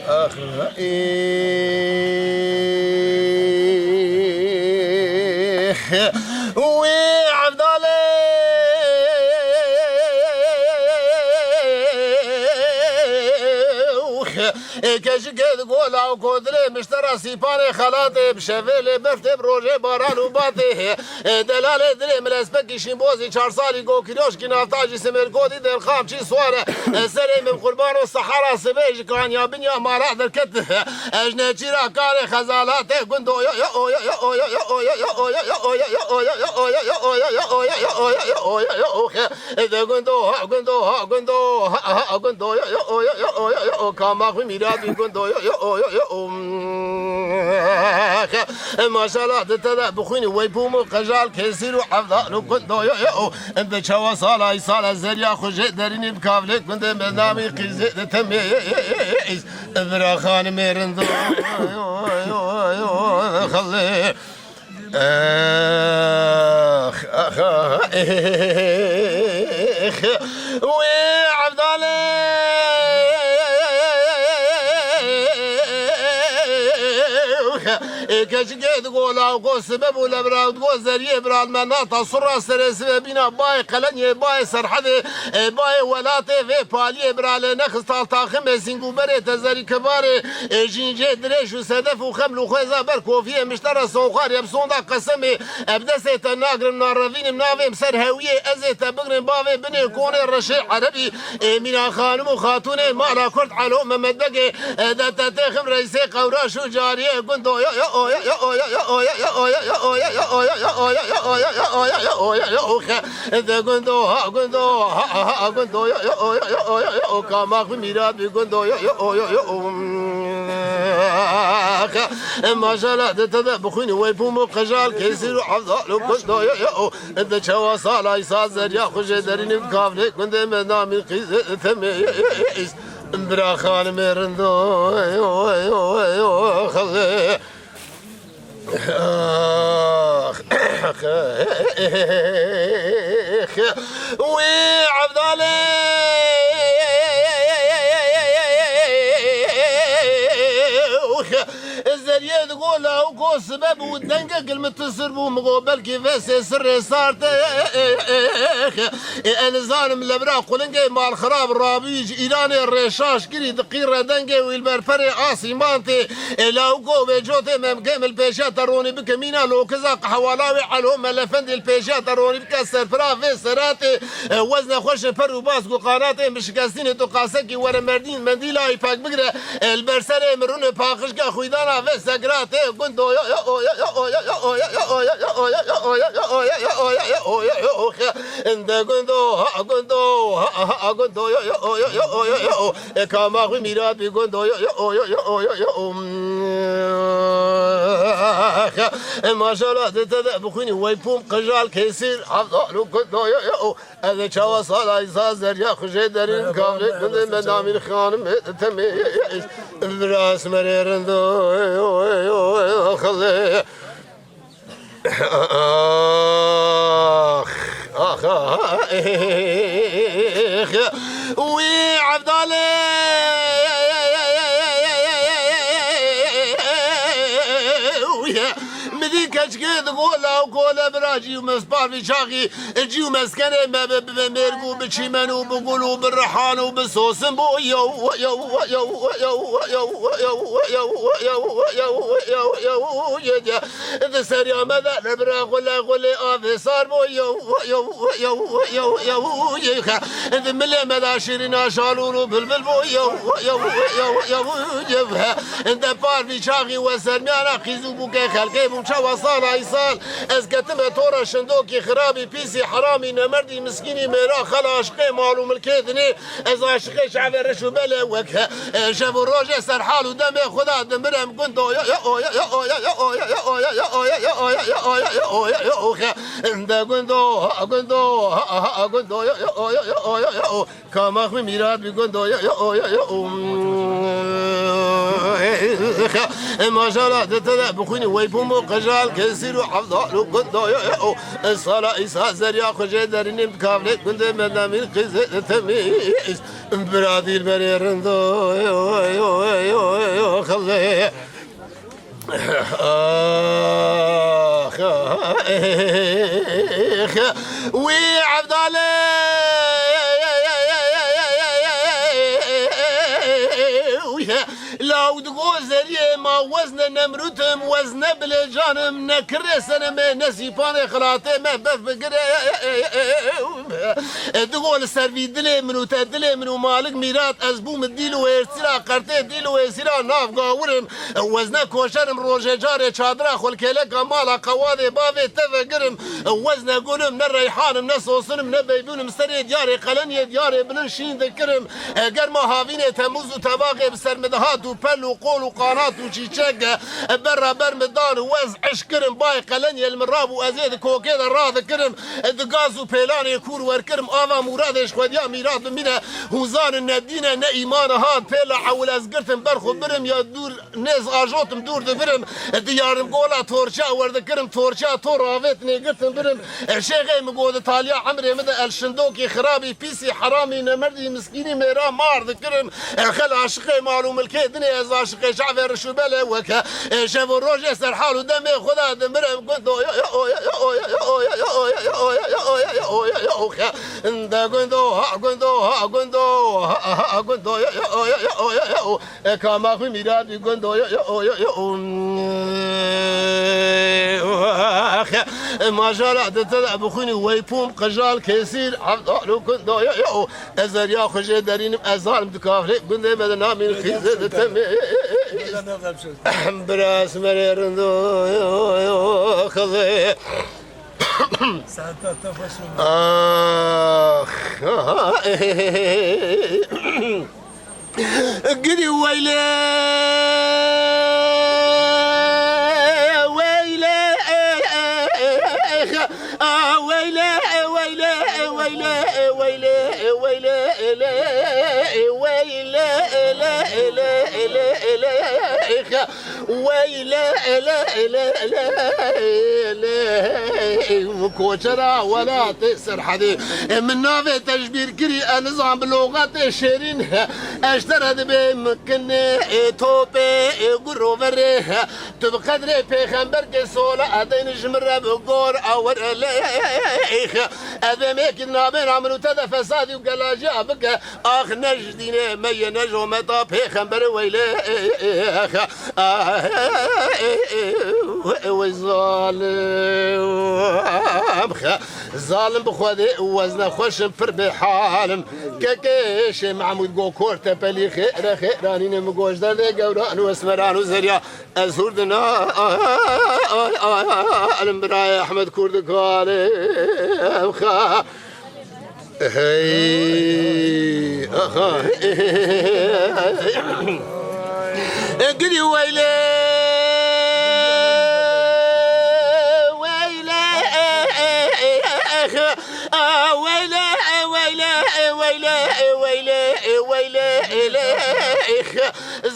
وعبد كشكد قولا وكودري مشترى سيباني خلاطي بشفيلي بفتي بروجي باران وباطي دلالي دري من الاسبكي شيمبوزي 4 سالي قو كيلوش كي نافتاجي سمير كودي دير خام شي صوارة سري من قربان والصحراء سبيج كان يا بنيا مارا دركت اجنة جيرا كاري خزالاتي قندو يا يا يا يا يا يا إذا قندو كما في ميلاد قندو ما شاء الله تتذا بخوني ويبوم قجال كيسير وحفظان قندو انت شوا صالة صالة زريا خجي داريني بكافلك كنت منامي قيزي تميز براخان ميرندو خلي وعبد كشكيت قولا وقو سبب ولا براد قو زريه براد مناطة صرا سرسبه بينا باي قلنيه باي سرحده باي ولاتي في باليه برال نخس طالطاخم سنگو بري تزاري كباري جينجي دريش وسدف وخمل وخيزا بركوفيه مشترى سوقار يبسون دا قسمي ابدسيت الناقر منارفين منافي مسر هويه ازيت بقرن بافي بني كوني الرشيع عربي مينا خانم وخاتوني مالا كرد علو ممد بقي دا تخم رئيسي قوراش وجاريه قندو ما شاء الله تتذا بخوني ويبوم قجال كيسير حفظه قندو انت شوا صالة يساز زريا خجي داريني بكافلي كنت منامي قيز تميز براخان ميرندو خلي وعبد الزريه تقول وكو سبب ودنقه كلمة السربو مقوبل كيف سر صارت انا ظالم الابراق قلنقه مع الخراب الرابيج ايراني الرشاش كري دقير دنقه والبرفري عاصي مانتي لاوكو بجوتي ممكم البيشات روني بكمينا لو كزاق حوالاوي علوم الافندي البيشات روني بكسر فرافي سراتي وزن خوش فرو باسكو قاناتي مش كاستيني تو قاسكي ورا مردين منديلا يفاك بقرا البرسري مرون باخشكا خويدانا في سكراتي قندو انت قندو كما في ميراد بقندو ما شاء الله تتذا بخوني ويبوم قجال كيسير حفظه قندو هذا شوا صالة يساز زريا خجي دارين كاملي كنت منامي خانم تميز براس مريرندو خلي وعبد كشكيد قولا وقولا براجي ومسبار في شاقي الجي ومسكنة بمرقو بشيمانو بقولو بالرحان وبالصوصن بو يو يو يو يو يو يو يو يو يو إذا سريع ماذا نبرا قولي آفي صار بو يو يو يو يو يو يخا إذا ملي ماذا شيرنا شالولو بالبل بو يو يو يو يو يو إذا بار في شاقي وسرميانا قيزو بوكي خلقي بوشا وصال عيسال أزكتم تورا شندوكي خرابي بيسي حرامي نمردي مسكيني ميرا خلا عشقي معلوم الكيدني از عشقي شعب رشو بلا وكها شافوا الروجي سرحال ودمي خدا دمرم كنتو يا يا يا يا يا انت كنتو يا كما في ميراد بكنتو يا ما شاء الله تتذا بخوني ويبوم قجال كيسير وحفظه لو كنتو الصلاة إساء زريا خجي داريني بكافلي كنت منامي قيزي تميز برادي المريرندو خذي وعبد الله لو تقول زريه ما وزن نمرتم وزن بلجانم نكرسن ما نسيبان خلاطي ما بفكر تقول سرفي دلي منو تدلي منو مالك ميرات ازبو مديلو ويرسيرا قرتي ديلو ويرسيرا ناف قاورم وزن كوشرم روجه جاري چادرا خلكيلك مالا قوادي بافي تفكرم وزن قولم نريحانم نصوصنم نبيبونم سري دياري قلني دياري بلنشين ذكرم قرما هاويني تموز وتباقي بسرمدهات وبل وقول وقانات وشيشاقة برا برمدان ووز عشكرم باي قلني المراب وازيد كوكيدا راض كرم دقاز وبيلاني كور وركرم آفا مرادش خوديا ميراد منها هوزان الندينة نا إيمان هاد بيلا حول أزقرتم برخو برم يا دور ناس آجوتم دور دبرم ديارم قولا تورشا وردكرم تورشا تور رافيتني قرتم برم شيخي مقود تاليا عمري مدى الشندوكي خرابي بيسي حرامي نمردي مسكيني ميرا مار ذكرم خل عشقي معلوم الكيدني از عشقي شعفي رشوبالي وكا شافو الروجي سرحالو دمي خدا دمرم قندو كما في ميراد يقندو ما جرى تلعب خوني ويبوم قجال كيسير عبدالو كندو ازر يا خجي دارين ازار متكافلي قندو بدنا من خيزة تمي براس مريرندو خذي قدي ويلي ويلي ويلي ويلي ويلي ويلي ويلي ويلي ويلا لا لا لا كوشرا ولا تسر حدي من نافي تجبير كري نظام بلغات الشيرين اشترى بمكن توبي قروفري تبقدري بيخنبر كسولا ادين جمرة بقور اور ليخ ادميك النابين عملو تدا فسادي وقلاجا بك اخ نجدين مي نجو مطا بيخنبر ويليخ ظالم بخوادي وزنا خوش بفر بحالم كاكيش معمود جو كورتا بلي خير خيرانين مقوش دردي قوران واسمران وزريا ازهردنا المبراي احمد كورد كوالي هي اخا قدي ويلي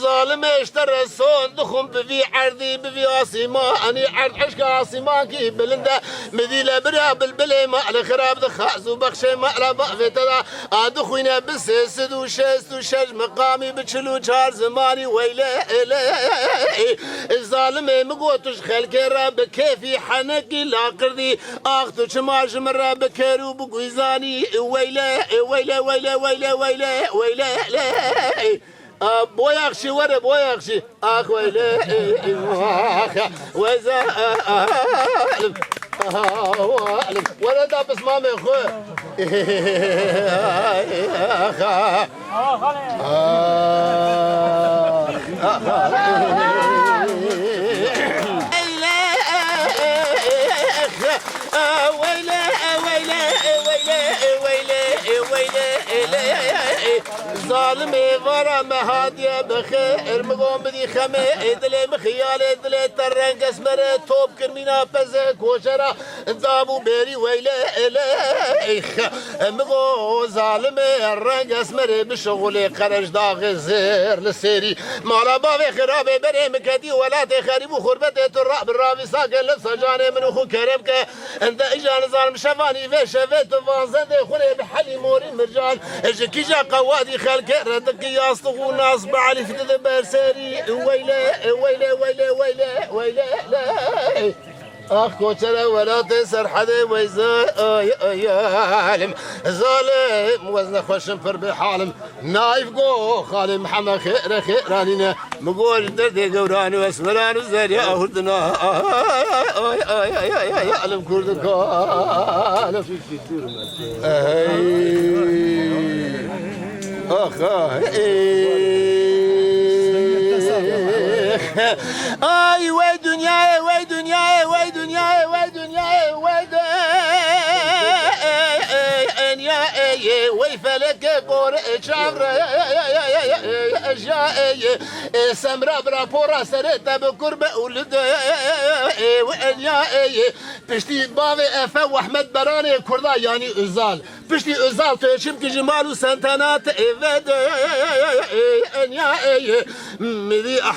ظالم اشترى الصون دخم بفي عرضي بفي عاصمة أني عرض عشق عاصمة كي بلندا مذيلة برا بالبلي ما على خراب دخاز وبخشي ما على بقفة تدا أدخوينا بسيسد وشيست وشج مقامي بتشلو جار زماني ويلي الظالم مقوتش خلق راب كيفي حنكي لا قردي أخذ شماش مرة بكيرو بقويزاني ويلي ويلي ويلي ويلي ويلي ويلي بوياخشي ورا بوياخشي اخ ويلي وزا ولا دابس مامي خو ظالمي ورا مهادية بخير مقوم بدي خمي ادلي مخيالي ادلي ترنق اسمري توب كرمينا بزي كوشرا دابو بيري ويلا إليخ مغو ظالم الرنج اسمر بشغل قرش داغ زير للسيري مالا بابي خرابي بري مكدي ولا تخريب وخربتي تراب الرابي ساكن لبسجاني من اخو كرمك انت اجان ظالم شفاني في شفت فانزد خلي بحلي موري مرجان اجكي جا قوادي خلك ردك ياسطو ناس بعلي في تدبر سيري ويلا ويلا ويلا ويلا ويلا لا اخ كوتشرا ولا تسر حدا ويزالم ظالم وزن خوشم فر بحالم نايف جو خالي محمد خير خيرانينا مقول دردي قوراني واسمران وزريا هردنا يعلم كردك اخ اي وي دنيا وي دنيا وي دنيا وي دنيا وي دنيا وي فلك قور شعر جاي سمرا برابورا سرتا بقرب ولد وانيا بشتي بابي افا واحمد براني كردا يعني ازال بشتي ازال تشم جمال وسنتنات انيا مذي احمد